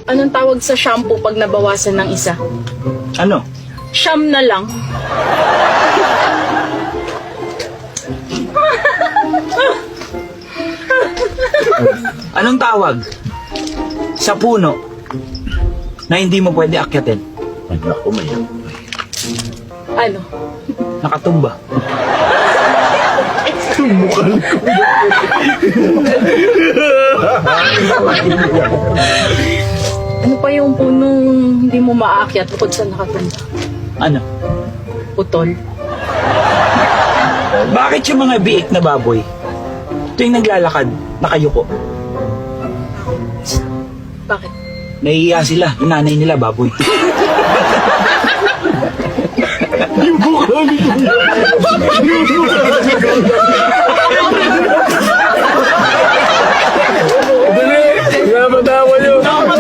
Anong tawag sa shampoo pag nabawasan ng isa? Ano? Siyam na lang. Anong tawag sa puno na hindi mo pwede akyatin? Ay, naku, may Ano? Nakatumba. tumukal ko. Ano pa yung punong hindi mo maakyat bukod sa nakatumba? Ano? Putol. Bakit yung mga biik na baboy tuwing naglalakad, nakayuko? Bakit? Nahihiya sila. Yung nanay nila, baboy. Yung mukha nito. Yung mukha nito.